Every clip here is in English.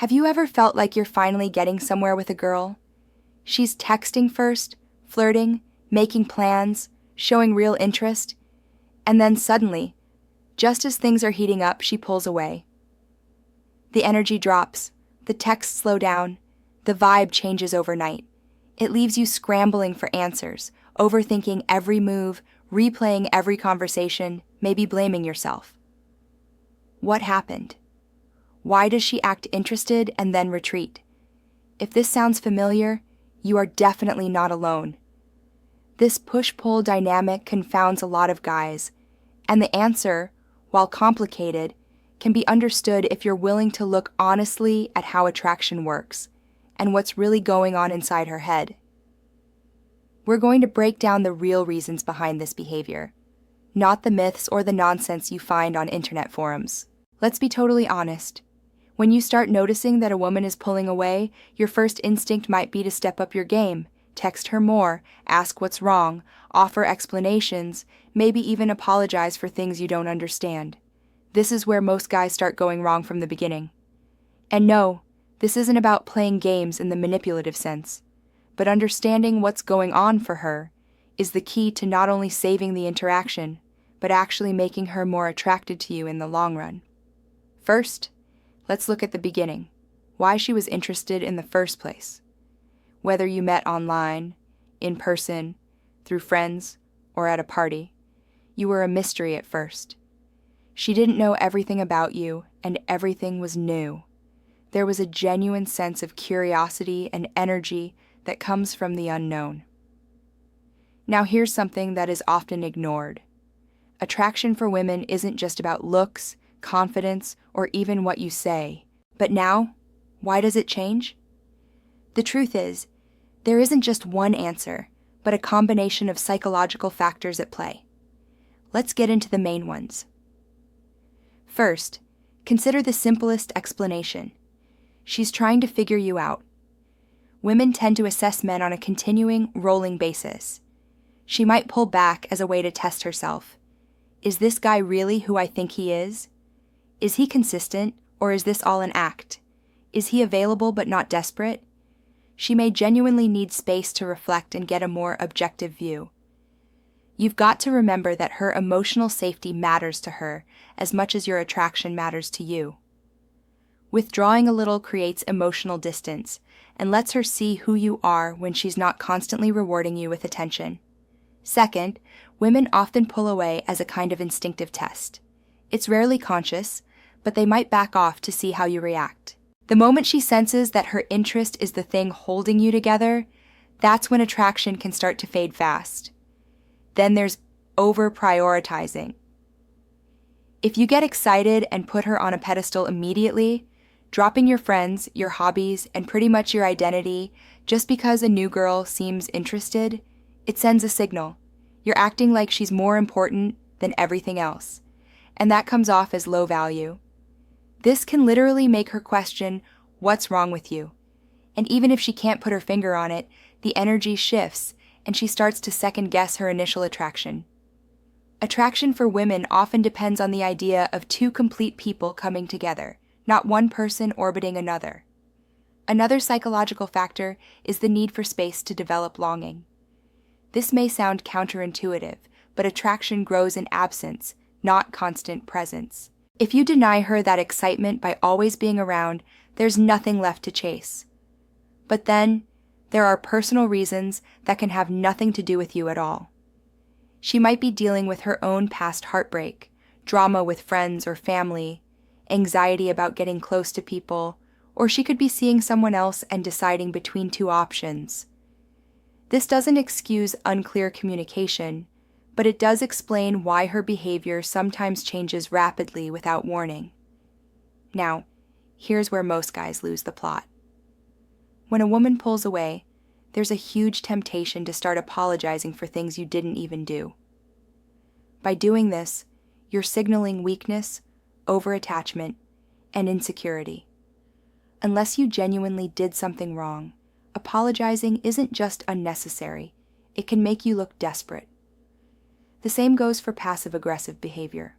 Have you ever felt like you're finally getting somewhere with a girl? She's texting first, flirting, making plans, showing real interest, and then suddenly, just as things are heating up, she pulls away. The energy drops, the texts slow down, the vibe changes overnight. It leaves you scrambling for answers, overthinking every move, replaying every conversation, maybe blaming yourself. What happened? Why does she act interested and then retreat? If this sounds familiar, you are definitely not alone. This push-pull dynamic confounds a lot of guys, and the answer, while complicated, can be understood if you're willing to look honestly at how attraction works and what's really going on inside her head. We're going to break down the real reasons behind this behavior, not the myths or the nonsense you find on internet forums. Let's be totally honest. When you start noticing that a woman is pulling away, your first instinct might be to step up your game, text her more, ask what's wrong, offer explanations, maybe even apologize for things you don't understand. This is where most guys start going wrong from the beginning. And no, this isn't about playing games in the manipulative sense, but understanding what's going on for her is the key to not only saving the interaction, but actually making her more attracted to you in the long run. First, let's look at the beginning, why she was interested in the first place. Whether you met online, in person, through friends, or at a party, you were a mystery at first. She didn't know everything about you, and everything was new. There was a genuine sense of curiosity and energy that comes from the unknown. Now here's something that is often ignored. Attraction for women isn't just about looks, confidence, or even what you say. But now, why does it change? The truth is, there isn't just one answer, but a combination of psychological factors at play. Let's get into the main ones. First, consider the simplest explanation. She's trying to figure you out. Women tend to assess men on a continuing, rolling basis. She might pull back as a way to test herself. Is this guy really who I think he is? Is he consistent, or is this all an act? Is he available but not desperate? She may genuinely need space to reflect and get a more objective view. You've got to remember that her emotional safety matters to her as much as your attraction matters to you. Withdrawing a little creates emotional distance and lets her see who you are when she's not constantly rewarding you with attention. Second, women often pull away as a kind of instinctive test. It's rarely conscious, but they might back off to see how you react. The moment she senses that her interest is the thing holding you together, that's when attraction can start to fade fast. Then there's over-prioritizing. If you get excited and put her on a pedestal immediately, dropping your friends, your hobbies, and pretty much your identity just because a new girl seems interested, it sends a signal. You're acting like she's more important than everything else, and that comes off as low value. This can literally make her question what's wrong with you. And even if she can't put her finger on it, the energy shifts and she starts to second-guess her initial attraction. Attraction for women often depends on the idea of two complete people coming together, not one person orbiting another. Another psychological factor is the need for space to develop longing. This may sound counterintuitive, but attraction grows in absence, not constant presence. If you deny her that excitement by always being around, there's nothing left to chase. But then, there are personal reasons that can have nothing to do with you at all. She might be dealing with her own past heartbreak, drama with friends or family, anxiety about getting close to people, or she could be seeing someone else and deciding between two options. This doesn't excuse unclear communication, but it does explain why her behavior sometimes changes rapidly without warning. Now, here's where most guys lose the plot. When a woman pulls away, there's a huge temptation to start apologizing for things you didn't even do. By doing this, you're signaling weakness, over-attachment, and insecurity. Unless you genuinely did something wrong, apologizing isn't just unnecessary, it can make you look desperate. The same goes for passive-aggressive behavior.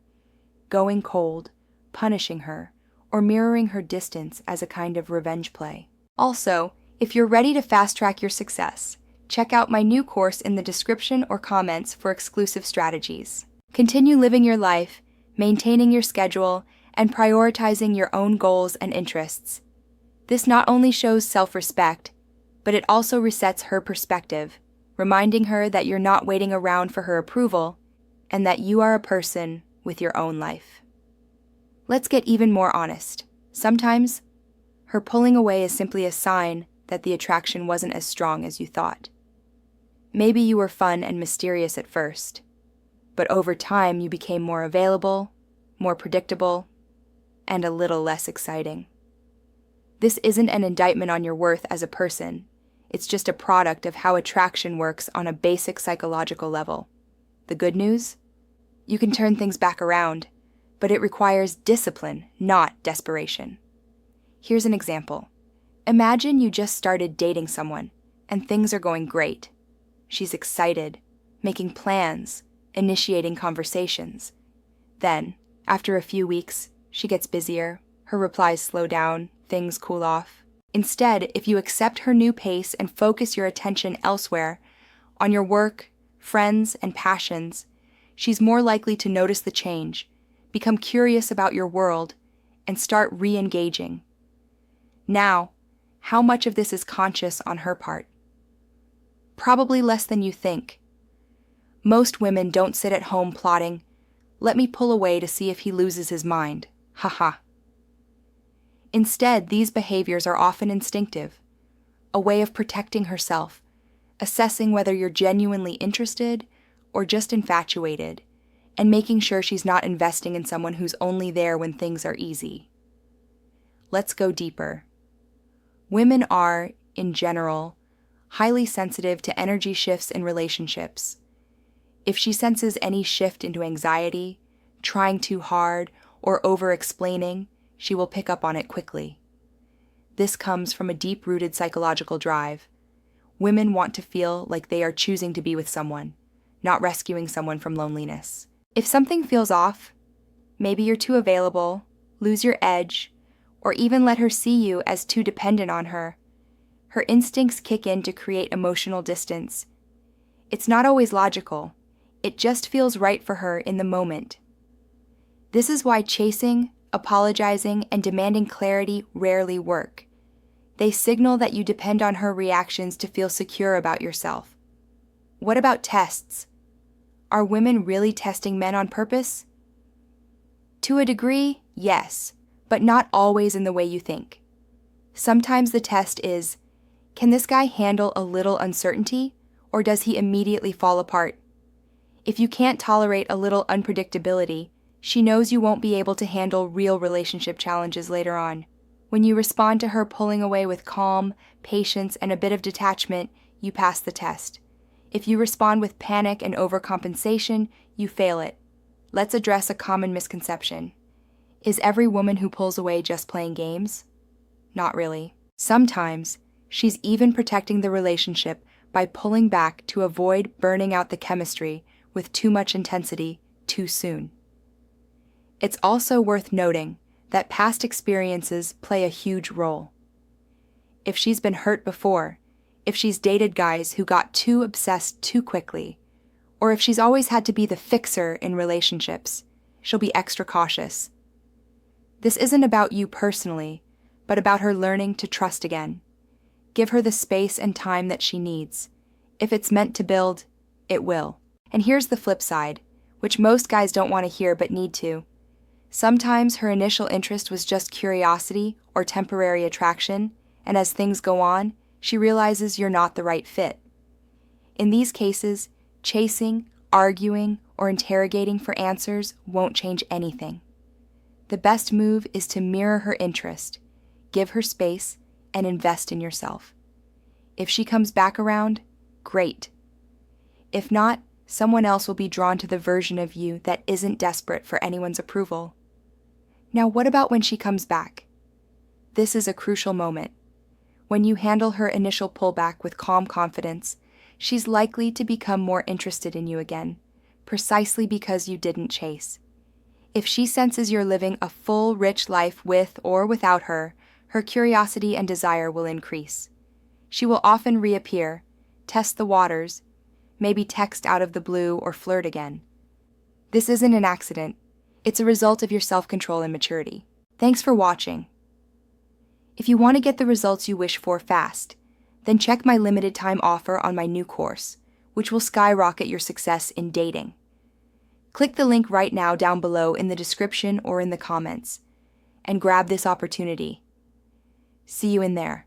Going cold, punishing her, or mirroring her distance as a kind of revenge play. Also, if you're ready to fast-track your success, check out my new course in the description or comments for exclusive strategies. Continue living your life, maintaining your schedule, and prioritizing your own goals and interests. This not only shows self-respect, but it also resets her perspective, reminding her that you're not waiting around for her approval and that you are a person with your own life. Let's get even more honest. Sometimes, her pulling away is simply a sign that the attraction wasn't as strong as you thought. Maybe you were fun and mysterious at first, but over time you became more available, more predictable, and a little less exciting. This isn't an indictment on your worth as a person. It's just a product of how attraction works on a basic psychological level. The good news? You can turn things back around, but it requires discipline, not desperation. Here's an example. Imagine you just started dating someone, and things are going great. She's excited, making plans, initiating conversations. Then, after a few weeks, she gets busier, her replies slow down, things cool off. Instead, if you accept her new pace and focus your attention elsewhere, on your work, friends, and passions, she's more likely to notice the change, become curious about your world, and start re-engaging. Now, how much of this is conscious on her part? Probably less than you think. Most women don't sit at home plotting, "Let me pull away to see if he loses his mind. Haha." Instead, these behaviors are often instinctive, a way of protecting herself, assessing whether you're genuinely interested or just infatuated, and making sure she's not investing in someone who's only there when things are easy. Let's go deeper. Women are, in general, highly sensitive to energy shifts in relationships. If she senses any shift into anxiety, trying too hard, or over-explaining, she will pick up on it quickly. This comes from a deep-rooted psychological drive. Women want to feel like they are choosing to be with someone, not rescuing someone from loneliness. If something feels off, maybe you're too available, lose your edge, or even let her see you as too dependent on her, her instincts kick in to create emotional distance. It's not always logical. It just feels right for her in the moment. This is why chasing, apologizing, and demanding clarity rarely work. They signal that you depend on her reactions to feel secure about yourself. What about tests? Are women really testing men on purpose? To a degree, yes, but not always in the way you think. Sometimes the test is, can this guy handle a little uncertainty, or does he immediately fall apart? If you can't tolerate a little unpredictability, she knows you won't be able to handle real relationship challenges later on. When you respond to her pulling away with calm, patience, and a bit of detachment, you pass the test. If you respond with panic and overcompensation, you fail it. Let's address a common misconception. Is every woman who pulls away just playing games? Not really. Sometimes, she's even protecting the relationship by pulling back to avoid burning out the chemistry with too much intensity too soon. It's also worth noting that past experiences play a huge role. If she's been hurt before, if she's dated guys who got too obsessed too quickly, or if she's always had to be the fixer in relationships, she'll be extra cautious. This isn't about you personally, but about her learning to trust again. Give her the space and time that she needs. If it's meant to build, it will. And here's the flip side, which most guys don't want to hear but need to. Sometimes her initial interest was just curiosity or temporary attraction, and as things go on, she realizes you're not the right fit. In these cases, chasing, arguing, or interrogating for answers won't change anything. The best move is to mirror her interest, give her space, and invest in yourself. If she comes back around, great. If not, someone else will be drawn to the version of you that isn't desperate for anyone's approval. Now, what about when she comes back? This is a crucial moment. When you handle her initial pullback with calm confidence, she's likely to become more interested in you again, precisely because you didn't chase. If she senses you're living a full, rich life with or without her, her curiosity and desire will increase. She will often reappear, test the waters, maybe text out of the blue or flirt again. This isn't an accident. It's a result of your self-control and maturity. Thanks for watching. If you want to get the results you wish for fast, then check my limited time offer on my new course, which will skyrocket your success in dating. Click the link right now down below in the description or in the comments, and grab this opportunity. See you in there.